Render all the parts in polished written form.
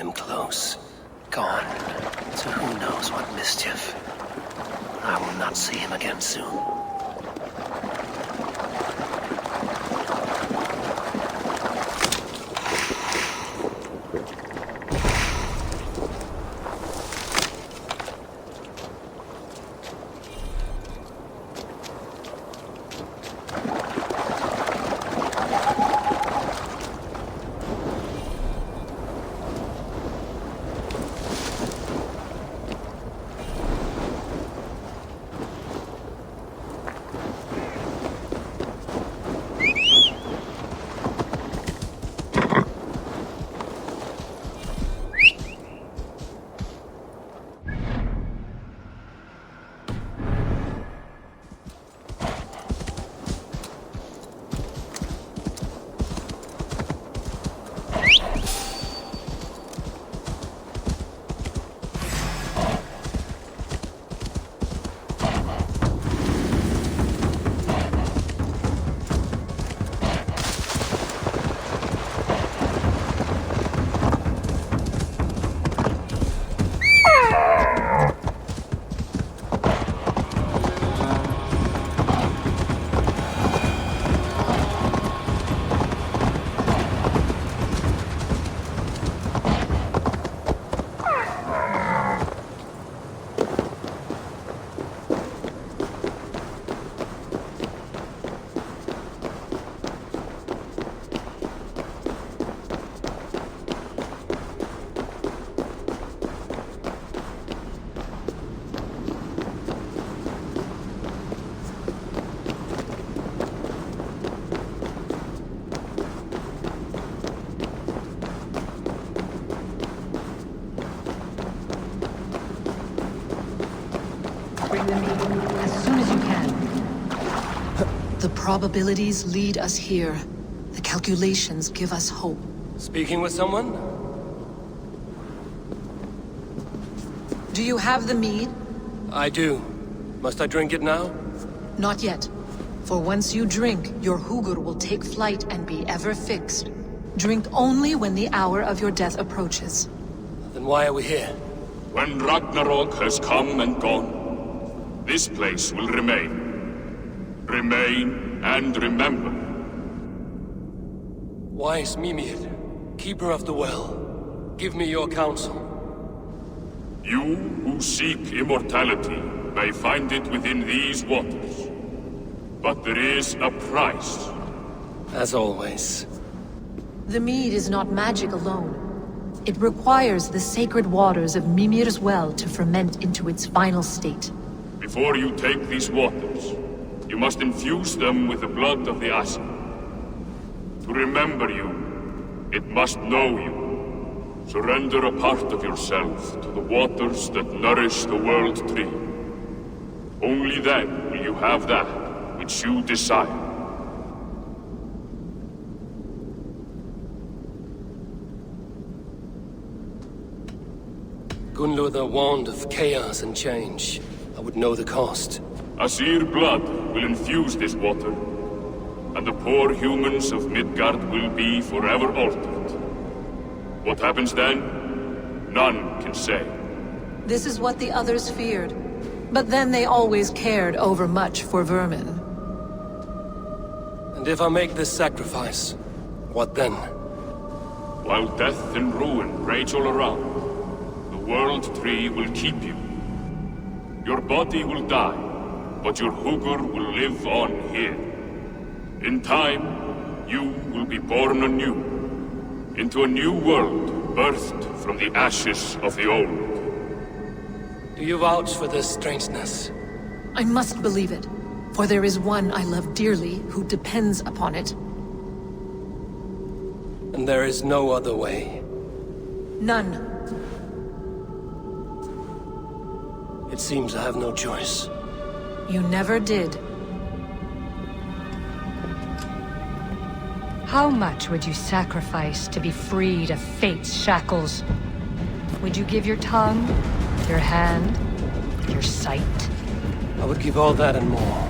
am close. Gone to who knows what mischief. I will not see him again soon. As soon as you can. The probabilities lead us here. The calculations give us hope. Speaking with someone? Do you have the mead? I do. Must I drink it now? Not yet. For once you drink, your Hugur will take flight and be ever fixed. Drink only when the hour of your death approaches. Then why are we here? When Ragnarok has come and gone, this place will remain. Remain and remember. Wise Mimir, keeper of the well, give me your counsel. You who seek immortality may find it within these waters. But there is a price. As always. The mead is not magic alone. It requires the sacred waters of Mimir's well to ferment into its final state. Before you take these waters, you must infuse them with the blood of the Assassin. To remember you, it must know you. Surrender a part of yourself to the waters that nourish the World Tree. Only then will you have that which you desire. Gunluther warned of chaos and change. I would know the cost. Asir blood will infuse this water, and the poor humans of Midgard will be forever altered. What happens then? None can say. This is what the others feared. But then they always cared overmuch for vermin. And if I make this sacrifice, what then? While death and ruin rage all around, the World Tree will keep you. Your body will die, but your Hugur will live on here. In time, you will be born anew, into a new world birthed from the ashes of the old. Do you vouch for this strangeness? I must believe it, for there is one I love dearly who depends upon it. And there is no other way? None. It seems I have no choice. You never did. How much would you sacrifice to be freed of fate's shackles? Would you give your tongue, your hand, your sight? I would give all that and more.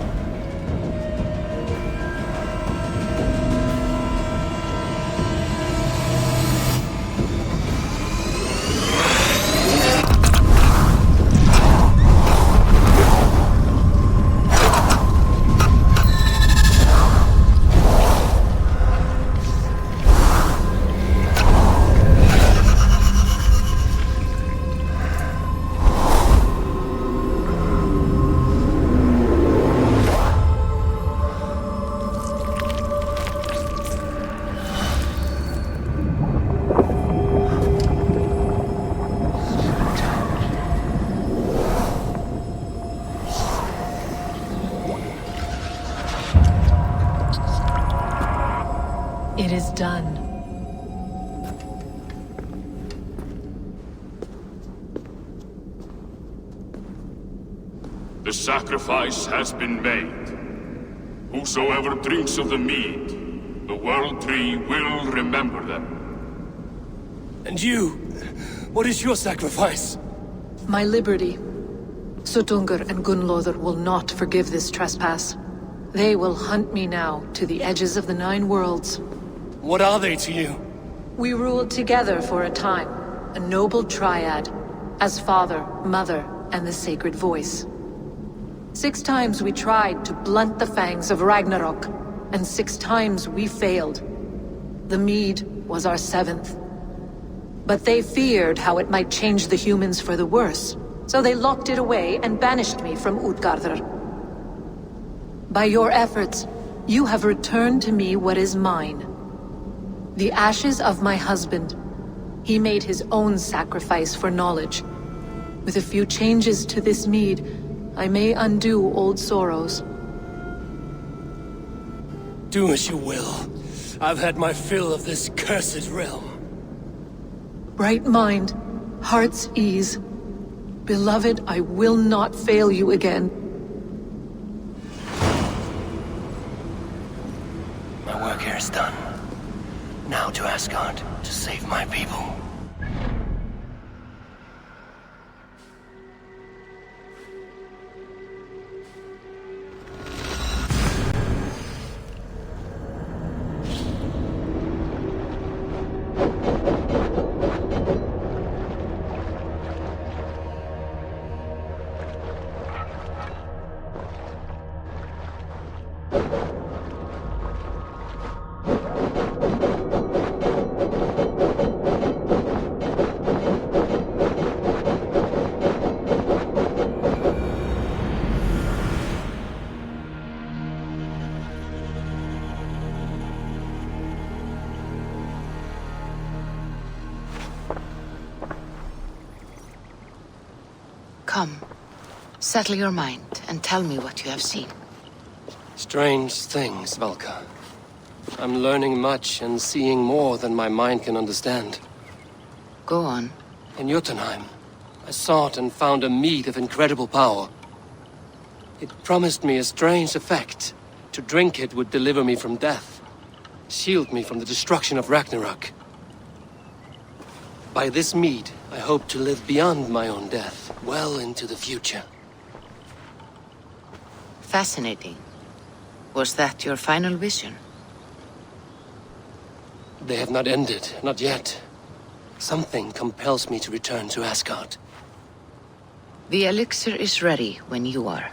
It is done. The sacrifice has been made. Whosoever drinks of the mead, the World Tree will remember them. And you? What is your sacrifice? My liberty. Suttungr and Gunnlóðr will not forgive this trespass. They will hunt me now to the edges of the 9 worlds. What are they to you? We ruled together for a time, a noble triad, as father, mother, and the sacred voice. 6 times we tried to blunt the fangs of Ragnarok, and 6 times we failed. The mead was our 7th. But they feared how it might change the humans for the worse, so they locked it away and banished me from Utgardr. By your efforts, you have returned to me what is mine. The ashes of my husband. He made his own sacrifice for knowledge. With a few changes to this mead, I may undo old sorrows. Do as you will. I've had my fill of this cursed realm. Bright mind, heart's ease. Beloved, I will not fail you again. My work here is done. Now to Asgard to save my people. Come, settle your mind and tell me what you have seen. Strange things, Valka. I'm learning much and seeing more than my mind can understand. Go on. In Jotunheim, I sought and found a mead of incredible power. It promised me a strange effect. To drink it would deliver me from death, shield me from the destruction of Ragnarok. By this mead, I hope to live beyond my own death, well into the future. Fascinating. Was that your final vision? They have not ended, not yet. Something compels me to return to Asgard. The elixir is ready when you are.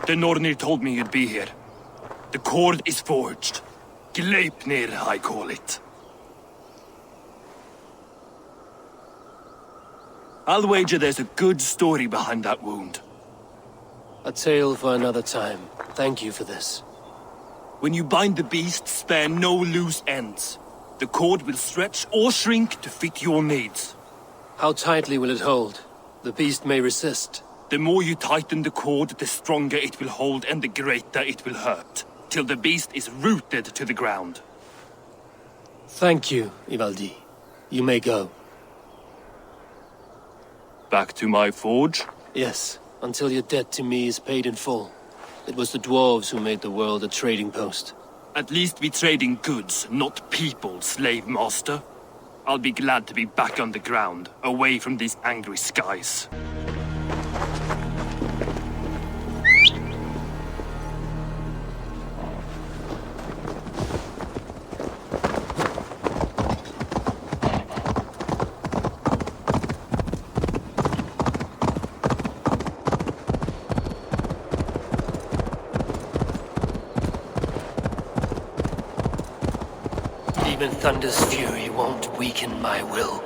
The Nornir told me you'd be here. The cord is forged. Gleipnir, I call it. I'll wager there's a good story behind that wound. A tale for another time. Thank you for this. When you bind the beast, spare no loose ends. The cord will stretch or shrink to fit your needs. How tightly will it hold? The beast may resist. The more you tighten the cord, the stronger it will hold and the greater it will hurt, till the beast is rooted to the ground. Thank you, Ivaldi. You may go. Back to my forge? Yes, until your debt to me is paid in full. It was the dwarves who made the world a trading post. At least we trade in goods, not people, slave master. I'll be glad to be back on the ground, away from these angry skies. Even Thunder's fury won't weaken my will.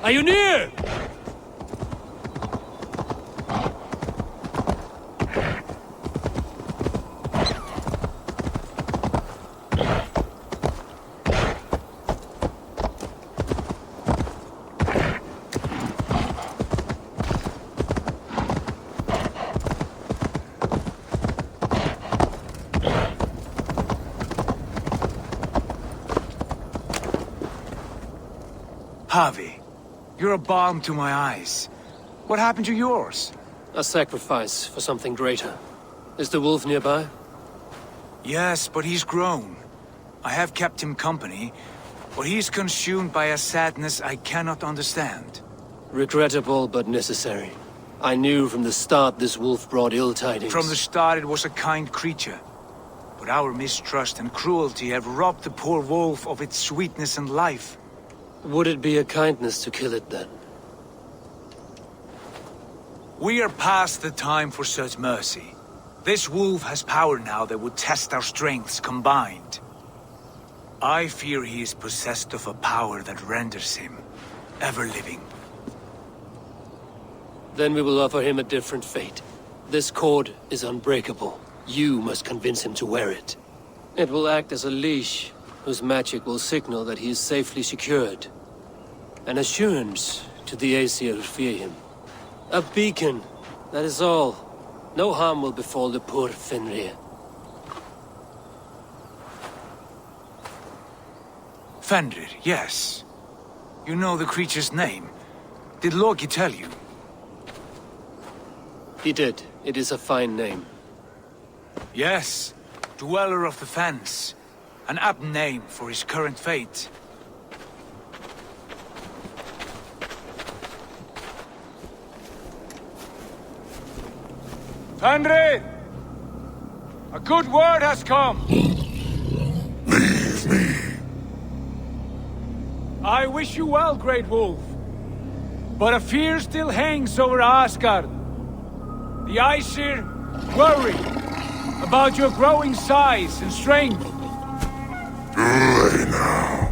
Are you near? Havi, you're a balm to my eyes. What happened to yours? A sacrifice for something greater. Is the wolf nearby? Yes, but he's grown. I have kept him company, but he's consumed by a sadness I cannot understand. Regrettable, but necessary. I knew from the start this wolf brought ill tidings. From the start it was a kind creature. But our mistrust and cruelty have robbed the poor wolf of its sweetness and life. Would it be a kindness to kill it, then? We are past the time for such mercy. This wolf has power now that would test our strengths combined. I fear he is possessed of a power that renders him ever-living. Then we will offer him a different fate. This cord is unbreakable. You must convince him to wear it. It will act as a leash, whose magic will signal that he is safely secured. An assurance to the Aesir who fear him. A beacon, that is all. No harm will befall the poor Fenrir. Fenrir, yes. You know the creature's name. Did Loki tell you? He did. It is a fine name. Yes. Dweller of the Fens. An apt name for his current fate. Fenrir! A good word has come! Leave me! I wish you well, Great Wolf. But a fear still hangs over Asgard. The Aesir worry about your growing size and strength. Do they now?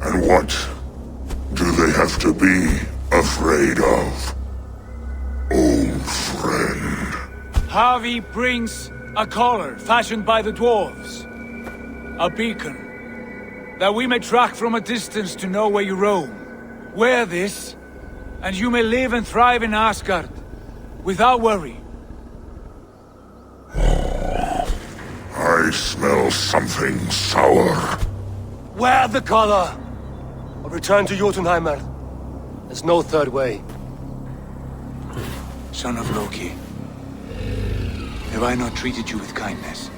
And what do they have to be afraid of? Old friend. Havi brings a collar fashioned by the dwarves. A beacon. That we may track from a distance to know where you roam. Wear this, and you may live and thrive in Asgard, without worry. I smell something sour. Wear the collar! Or return to Jotunheimer. There's no third way. Son of Loki, have I not treated you with kindness?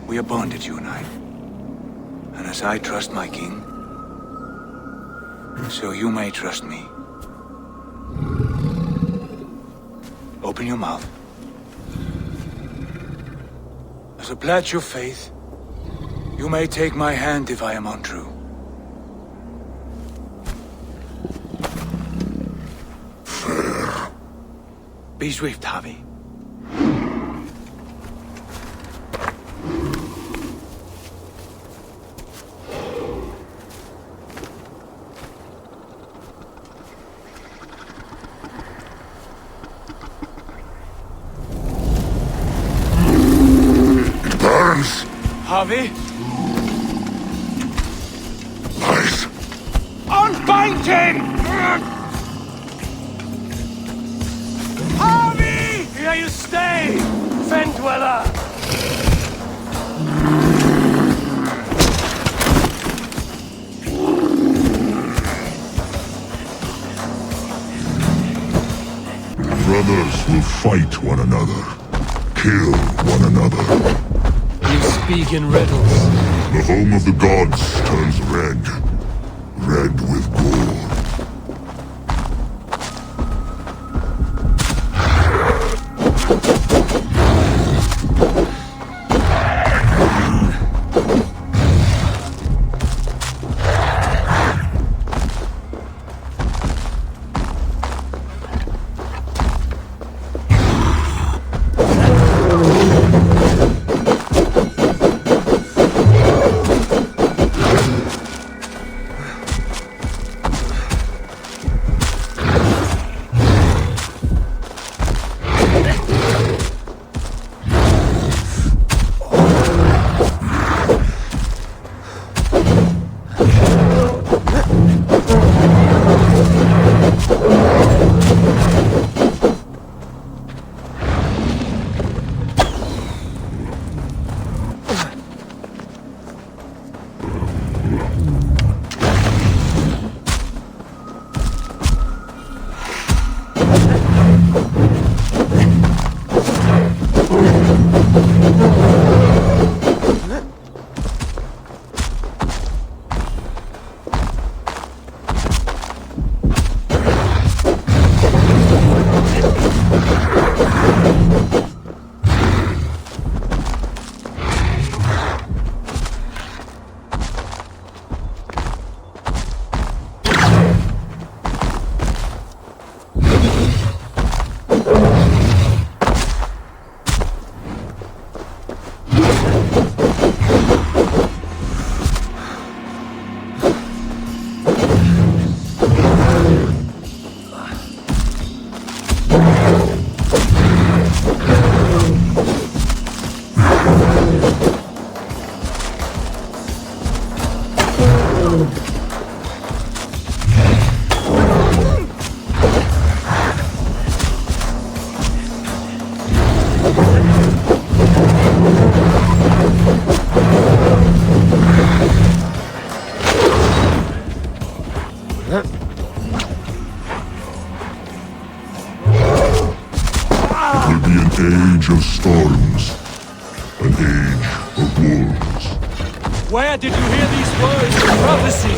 We are bonded, you and I. And as I trust my king, so you may trust me. Open your mouth. As a pledge of faith, you may take my hand if I am untrue. Fair. Be swift, Havi. Burns! Havi? Lies! Unbind him! Havi! Here you stay! Fen Dweller! Brothers will fight one another. Kill one another. You speak in riddles. The home of the gods turns red. Red with gore. Age of storms. An age of wolves. Where did you hear these words of prophecy?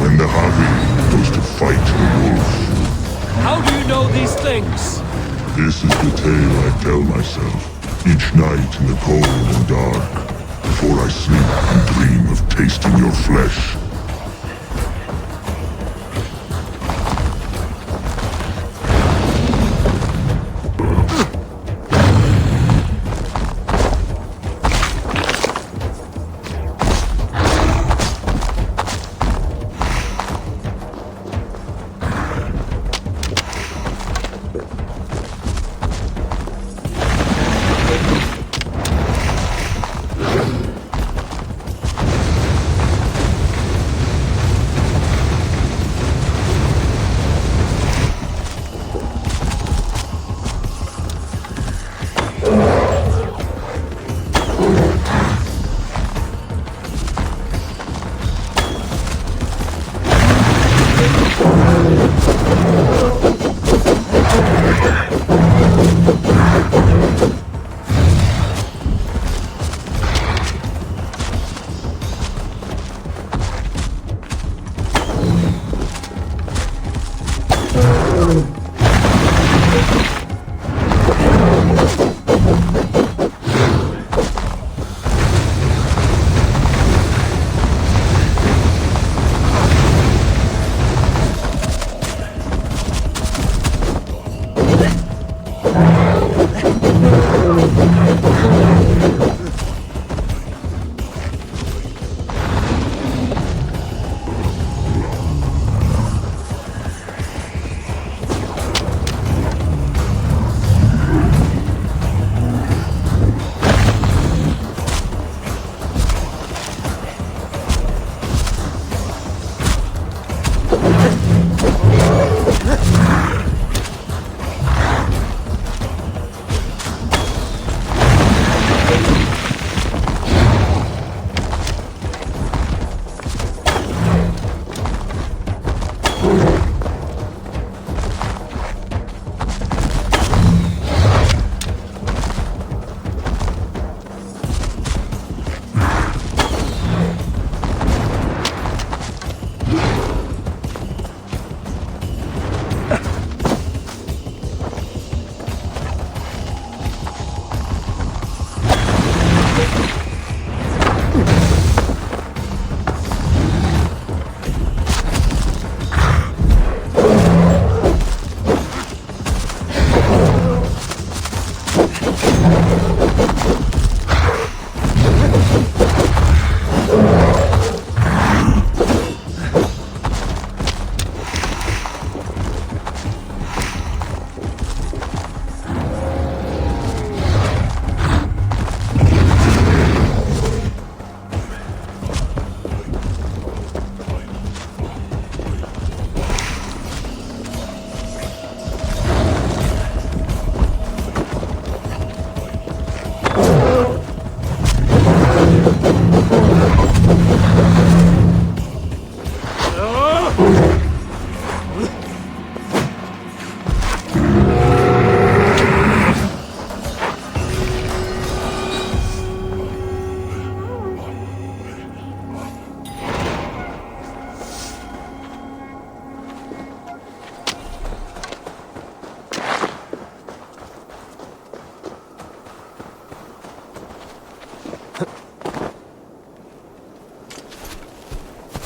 When the Havi goes to fight the wolf, How do you know these things? this is the tale I tell myself each night in the cold and dark, before I sleep and dream of tasting your flesh.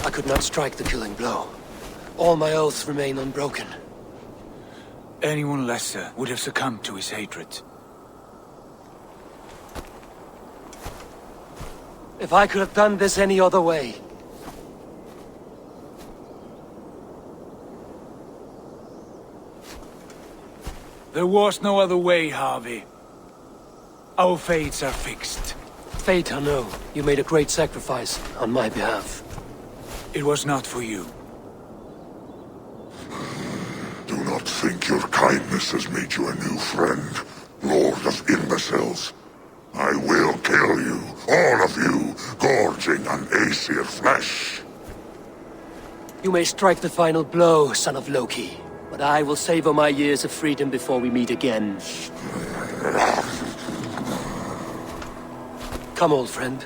I could not strike the killing blow. All my oaths remain unbroken. Anyone lesser would have succumbed to his hatred. If I could have done this any other way. There was no other way, Havi. Our fates are fixed. Fate, I know. You made a great sacrifice on my behalf. It was not for you. Do not think your kindness has made you a new friend, Lord of Imbeciles. I will kill you, all of you, gorging on Aesir flesh. You may strike the final blow, son of Loki, but I will savor my years of freedom before we meet again. Come, old friend.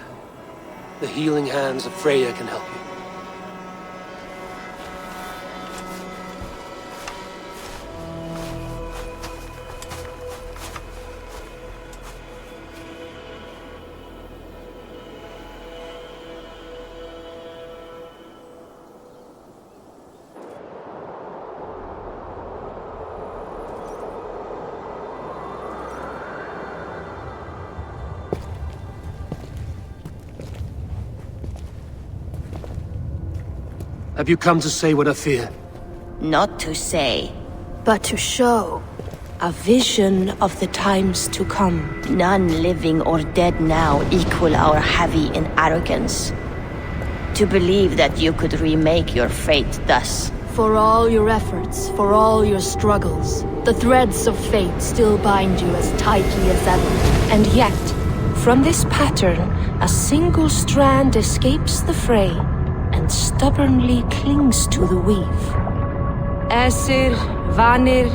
The healing hands of Freya can help you. Have you come to say what I fear? Not to say. But to show a vision of the times to come. None living or dead now equal our Havi in arrogance. To believe that you could remake your fate thus. For all your efforts, for all your struggles, the threads of fate still bind you as tightly as ever. And yet, from this pattern, a single strand escapes the fray and stubbornly clings to the weave. Æsir, Vanir,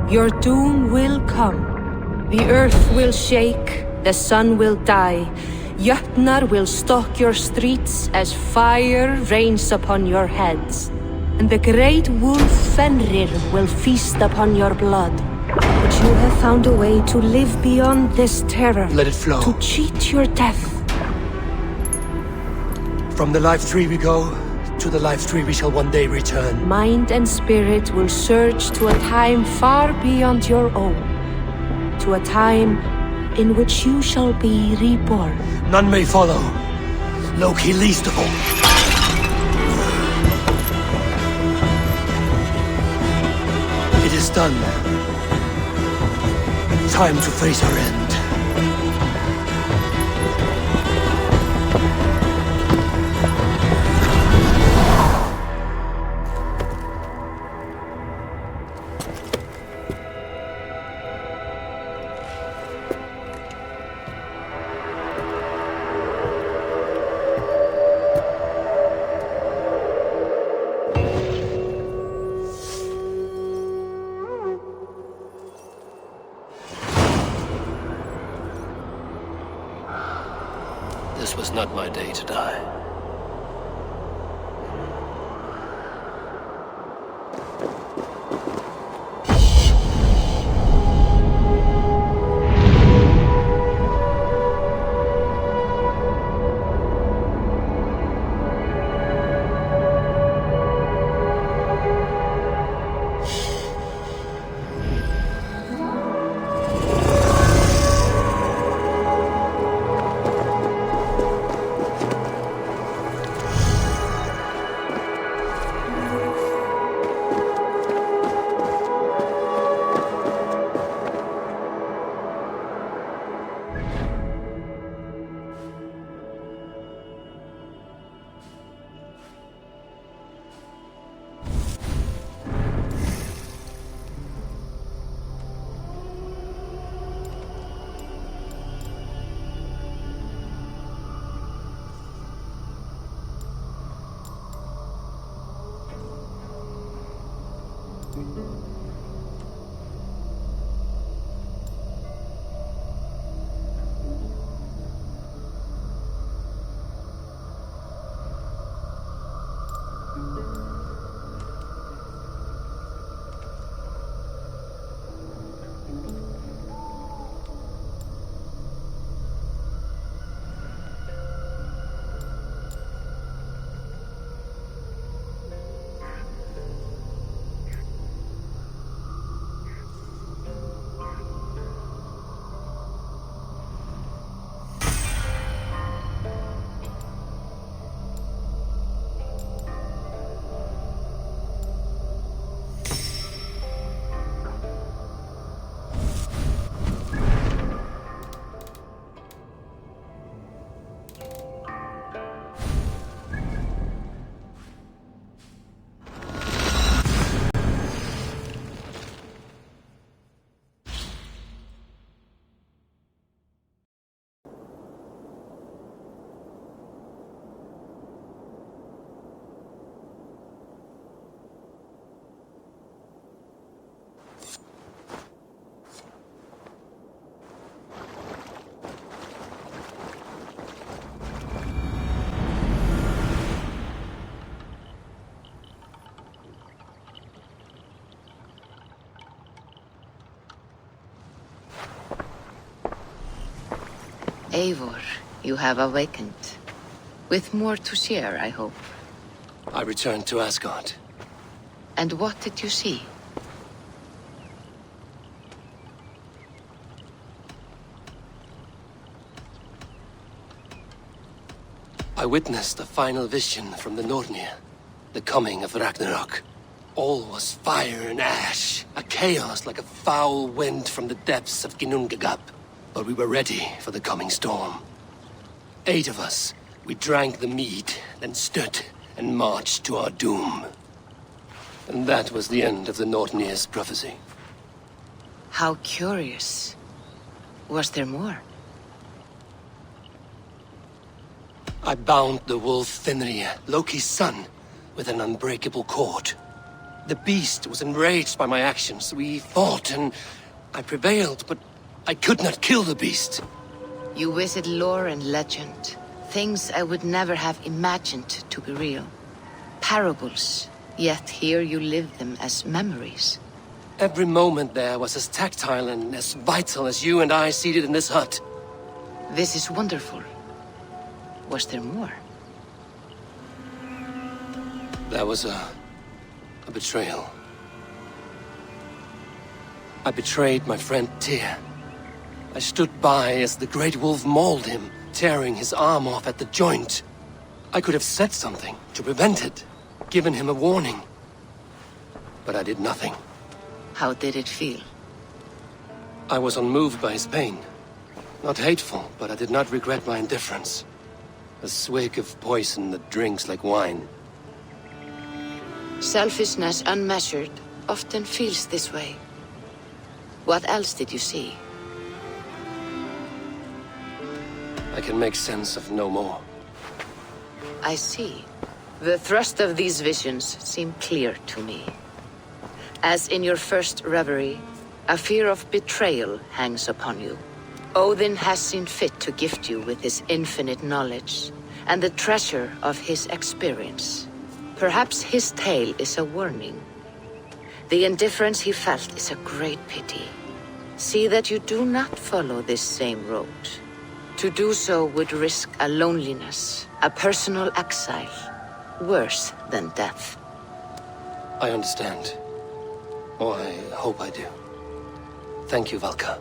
your doom will come. The earth will shake, the sun will die. Jötnar will stalk your streets as fire rains upon your heads. And the great wolf Fenrir will feast upon your blood. But you have found a way to live beyond this terror. Let it flow. To cheat your death. From the life tree we go, to the life tree we shall one day return. Mind and spirit will surge to a time far beyond your own. To a time in which you shall be reborn. None may follow. Loki least of all. It is done. Time to face our end. This was not my day to die. Eivor, you have awakened. With more to share, I hope. I returned to Asgard. And what did you see? I witnessed a final vision from the Nornir. The coming of Ragnarok. All was fire and ash, a chaos like a foul wind from the depths of Ginnungagap. But we were ready for the coming storm. 8 of us, we drank the mead, then stood and marched to our doom. And that was the end of the Nortnir's prophecy. How curious. Was there more? I bound the wolf Fenrir, Loki's son, with an unbreakable cord. The beast was enraged by my actions. We fought and I prevailed, but I could not kill the beast. You visit lore and legend. Things I would never have imagined to be real. Parables, yet here you live them as memories. Every moment there was as tactile and as vital as you and I seated in this hut. This is wonderful. Was there more? There was a betrayal. I betrayed my friend Tyr. I stood by as the great wolf mauled him, tearing his arm off at the joint. I could have said something to prevent it, given him a warning. But I did nothing. How did it feel? I was unmoved by his pain. Not hateful, but I did not regret my indifference. A swig of poison that drinks like wine. Selfishness unmeasured often feels this way. What else did you see? I can make sense of no more. I see. The thrust of these visions seem clear to me. As in your first reverie, a fear of betrayal hangs upon you. Odin has seen fit to gift you with his infinite knowledge, and the treasure of his experience. Perhaps his tale is a warning. The indifference he felt is a great pity. See that you do not follow this same road. To do so would risk a loneliness, a personal exile, worse than death. I understand. Or I hope I do. Thank you, Valka.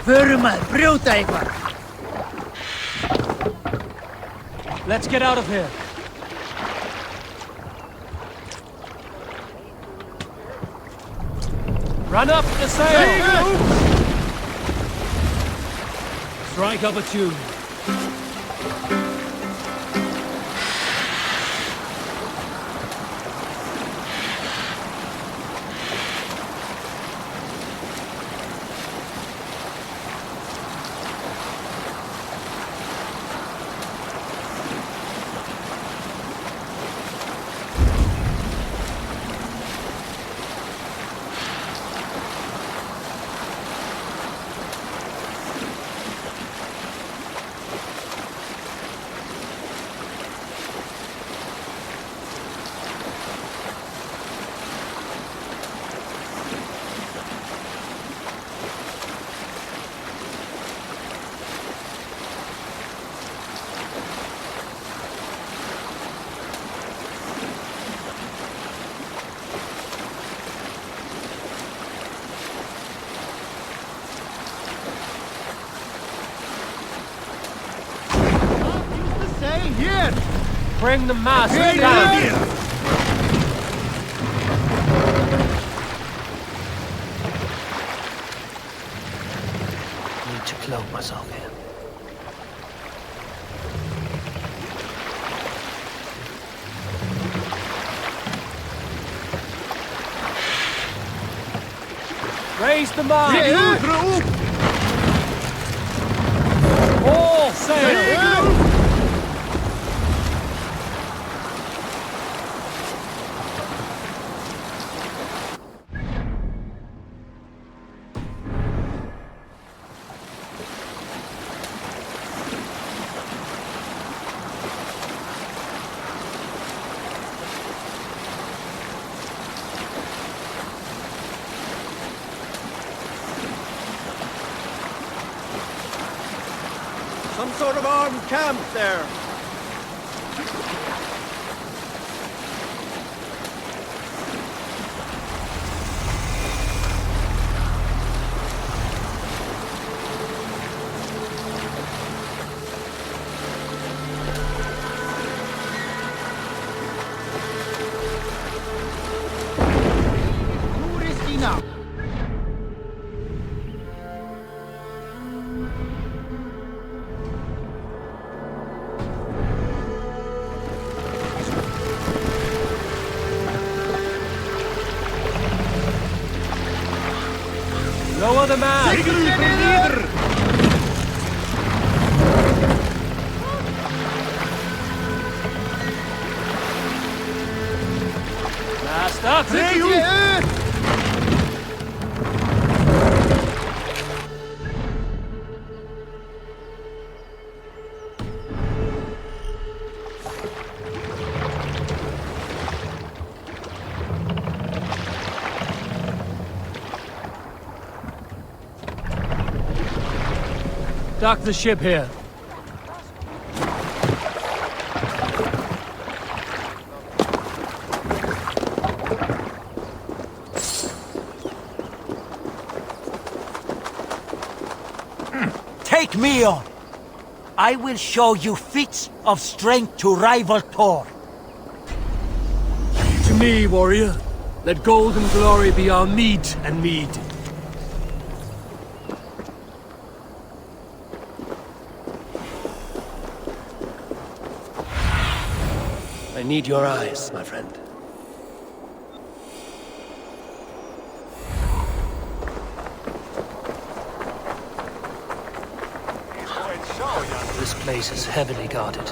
Förum að brjóta eitthvað. Let's get out of here. Run up the sail! Strike up a tune. Bring the mast down! I need to cloak myself here. Raise the mast! All sail! Some sort of armed camp there. Who is he now? Lower the mast! Mast up! Dock the ship here. Take me on. I will show you feats of strength to rival Thor. To me, warrior. Let gold and glory be our meat and mead. I need your eyes, my friend. This place is heavily guarded.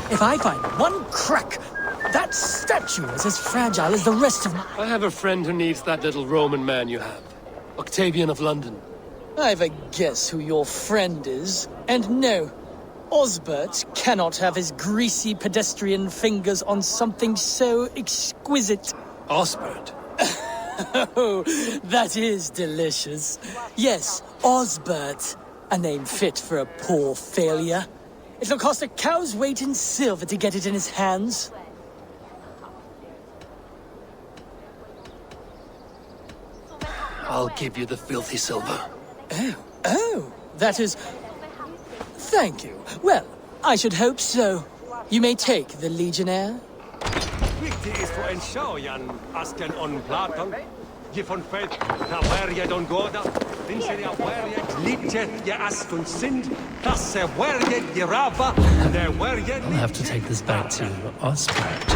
If I find one crack, that statue is as fragile as the rest of my... I have a friend who needs that little Roman man you have. Octavian of London. I've a guess who your friend is. And no, Osbert cannot have his greasy pedestrian fingers on something so exquisite. Osbert? Oh, that is delicious. Yes, Osbert. A name fit for a poor failure. It'll cost a cow's weight in silver to get it in his hands. I'll give you the filthy silver. Oh, that is... Thank you. Well, I should hope so. You may take the Legionnaire. Viktig is for en sjøjan, asken on platan. Je von feit, na werje don goda. Din ser jag werje, lidjet je askun sind. Tasse werje je rava, der werje... I'll have to take this back to Osbert.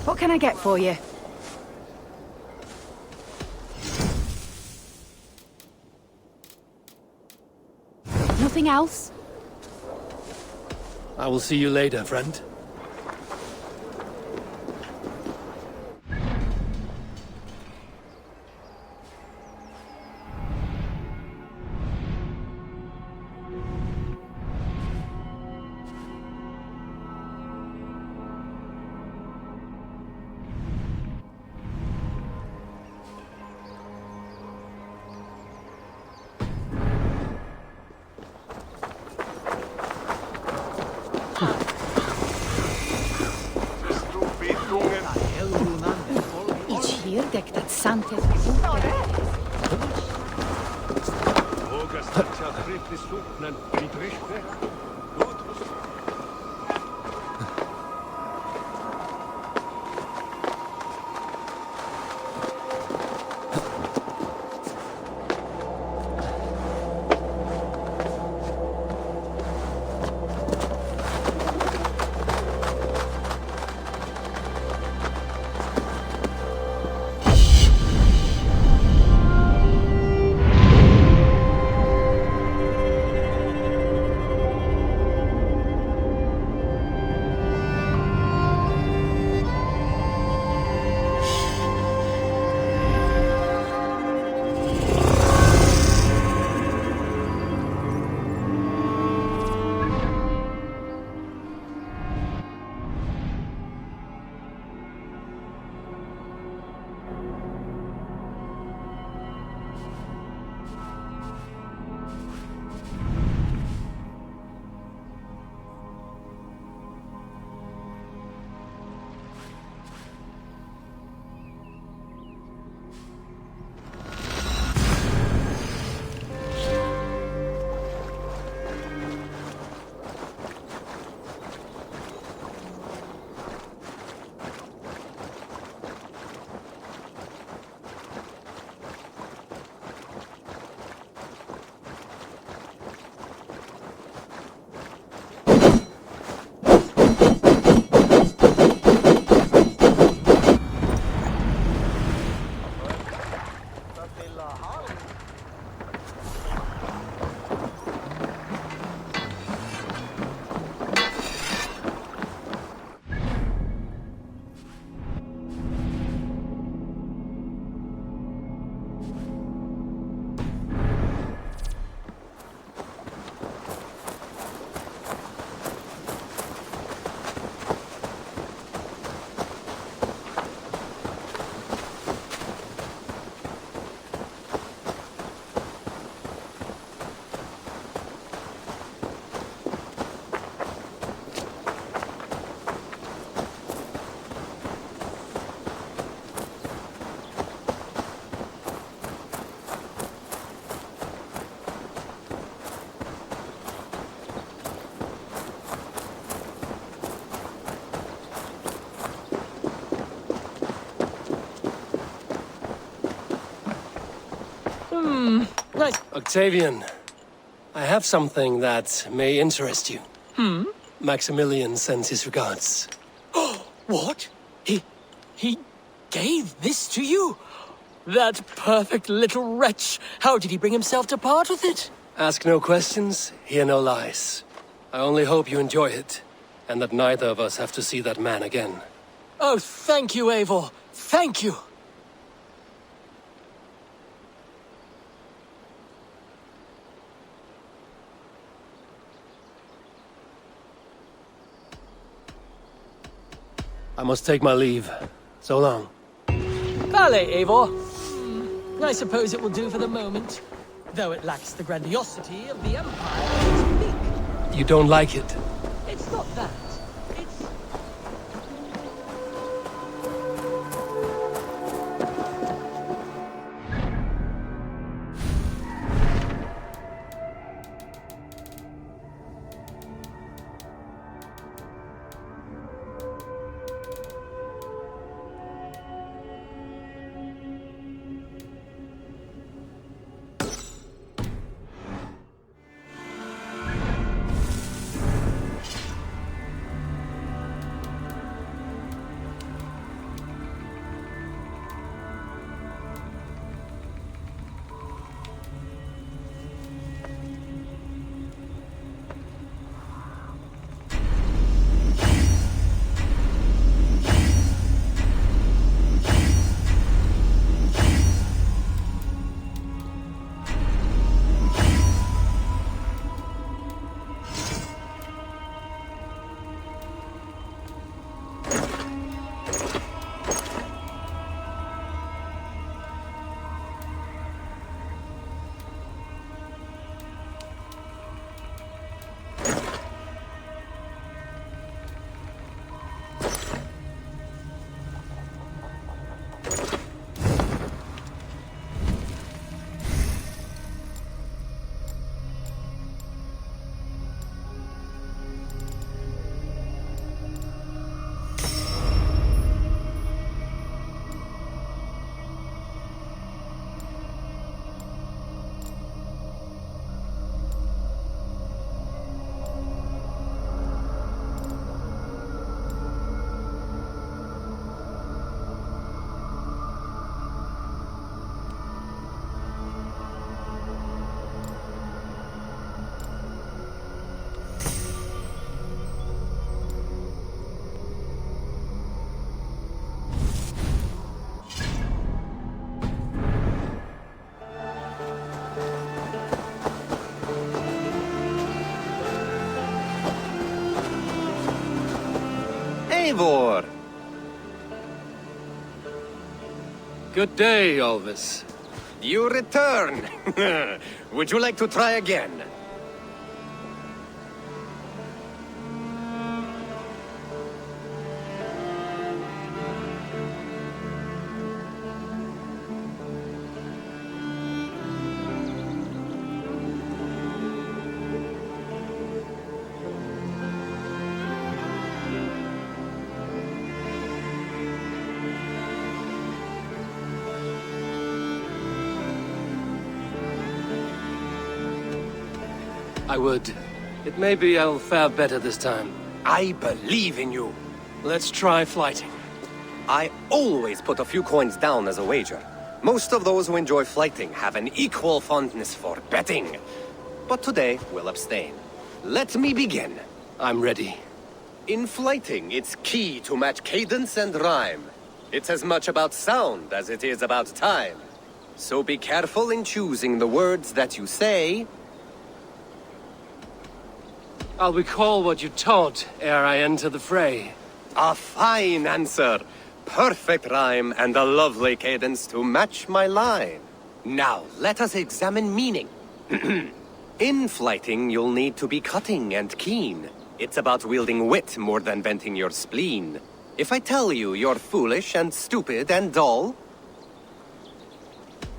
What can I get for you? Nothing else? I will see you later, friend. Right. Octavian, I have something that may interest you. Maximilian sends his regards. What? He gave this to you? That perfect little wretch. How did he bring himself to part with it? Ask no questions, hear no lies. I only hope you enjoy it, and that neither of us have to see that man again. Oh, thank you, Eivor. Thank you. I must take my leave. So long. Vale, Eivor. I suppose it will do for the moment. though it lacks the grandiosity of the Empire. It's unique. You don't like it? It's not that. It's... Eivor! Good day, Alvis. You return! Would you like to try again? I would. It may be I'll fare better this time. I believe in you. Let's try flighting. I always put a few coins down as a wager. Most of those who enjoy flighting have an equal fondness for betting. But today, we'll abstain. Let me begin. I'm ready. In flighting, it's key to match cadence and rhyme. It's as much about sound as it is about time. So be careful in choosing the words that you say. I'll recall what you taught ere I enter the fray. A fine answer. Perfect rhyme and a lovely cadence to match my line. Now, let us examine meaning. In flighting, you'll need to be cutting and keen. It's about wielding wit more than venting your spleen. If I tell you you're foolish and stupid and dull...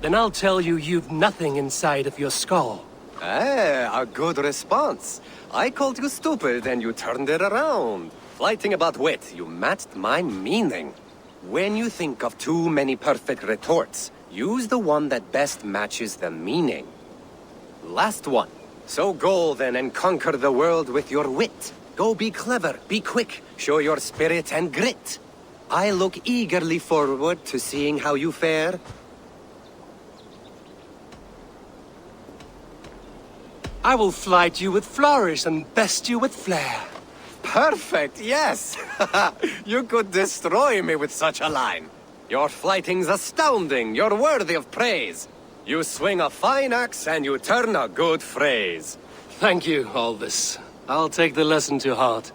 Then I'll tell you you've nothing inside of your skull. Ah, a good response. I called you stupid and you turned it around. Flighting about wit, you matched my meaning. When you think of too many perfect retorts, use the one that best matches the meaning. Last one. So go then and conquer the world with your wit. Go be clever, be quick, show your spirit and grit. I look eagerly forward to seeing how you fare. I will flight you with flourish and best you with flair. Perfect, yes! You could destroy me with such a line. Your flighting's astounding, you're worthy of praise. You swing a fine axe and you turn a good phrase. Thank you, Alvis. I'll take the lesson to heart.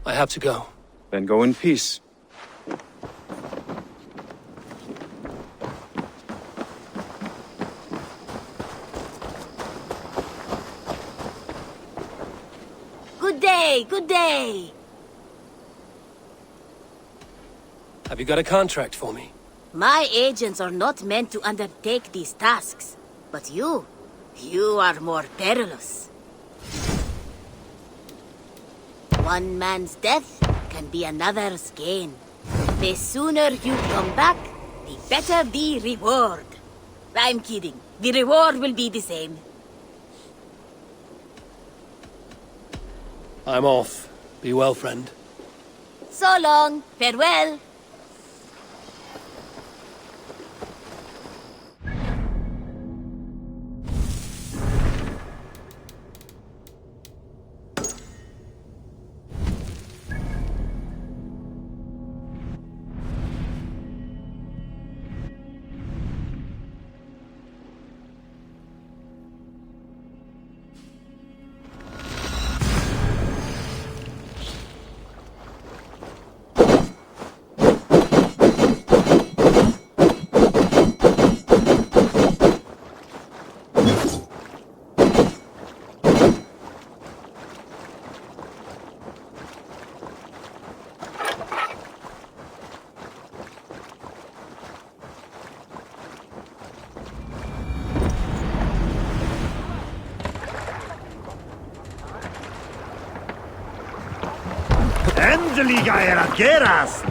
I have to go. Then go in peace. Good day, good day. Have you got a contract for me? My agents are not meant to undertake these tasks. But you are more perilous. One man's death can be another's gain. The sooner you come back, the better the reward. I'm kidding. The reward will be the same. I'm off. Be well, friend. So long. Farewell. Endeliga er att gerast!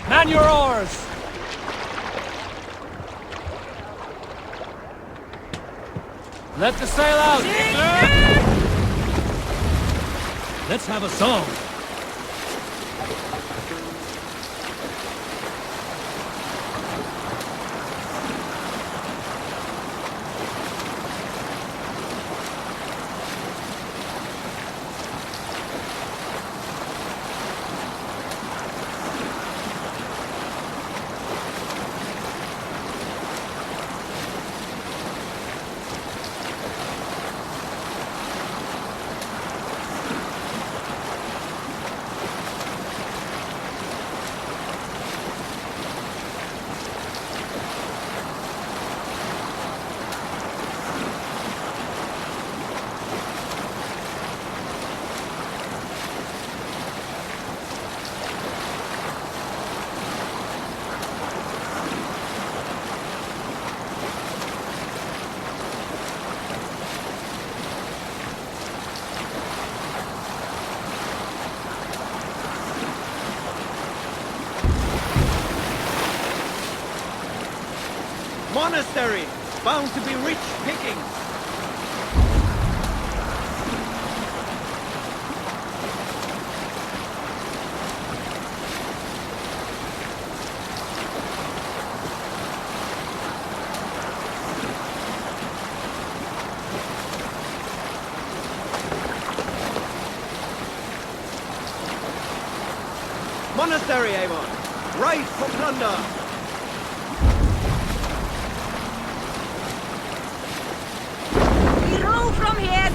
Man your oars! Let the sail out! Let's have a song! Monastery, bound to be rich pickings. Monastery, Avon. Right for plunder. From here!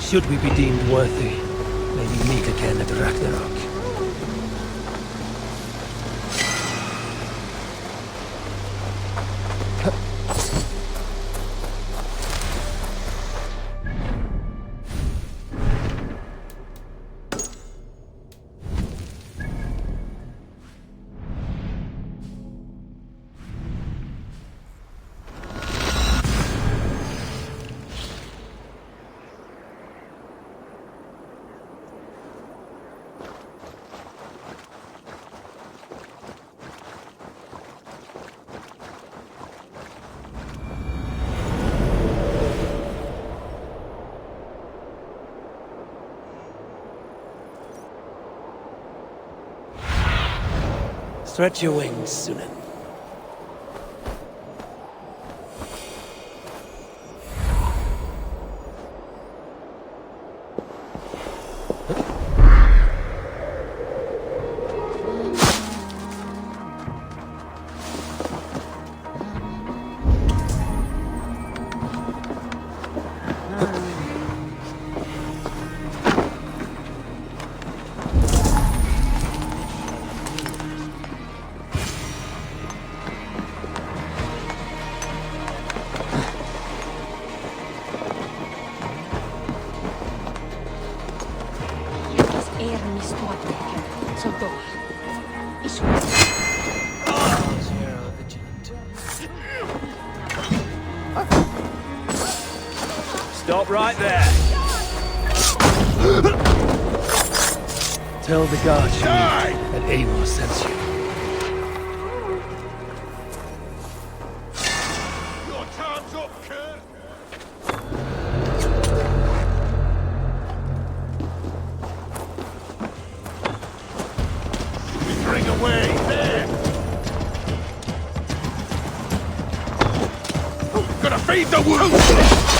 Should we be deemed worthy, maybe meet again at Ragnarok. Stretch your wings, Sunan. Stop right there. Tell the guards that Eivor sends you. Your time's up, kid! Bring away, there! Gonna feed the wolves!